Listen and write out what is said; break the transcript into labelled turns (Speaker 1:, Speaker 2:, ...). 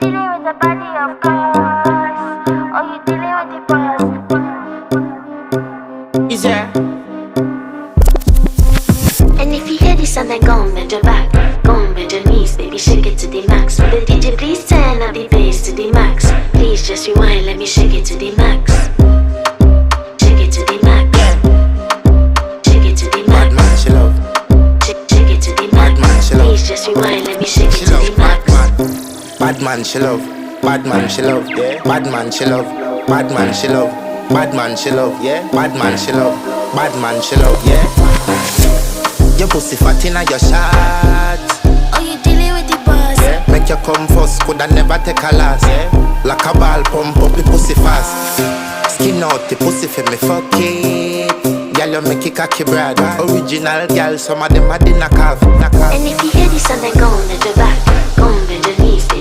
Speaker 1: dealing with the body, of course. Or you dealing with the boss.
Speaker 2: Is there?
Speaker 3: And if you hear this and then go on bend your back, go on bend your knees, baby shake it to the max. Will the DJ please turn up the bass to the max? Please just rewind, let me shake it to the max. Shake it to the max. Shake it to the max.
Speaker 4: Bad man, she love.
Speaker 3: Shake it to the max.
Speaker 4: Bad man, she love.
Speaker 3: Please just rewind, let me shake
Speaker 4: She
Speaker 3: it to
Speaker 4: love
Speaker 3: the max.
Speaker 4: bad man, she love. Bad man, she love. Yeah. Bad man, she love. Bad man, she love. Bad man, she love. Yeah. Bad man, she love. Bad man, she love. Yeah. Your pussy fat inna your shot.
Speaker 3: Oh, you dealing with the boss?
Speaker 4: Yeah. Make you come first, coulda never take a last. Yeah. Like a ball, pump up the pussy fast. Skin out the pussy for me, fuck it. Girl, you make it cocky, brother. Original girl, some of them are the knock off.
Speaker 3: And if you hear this and then go on bend your back, go on bend your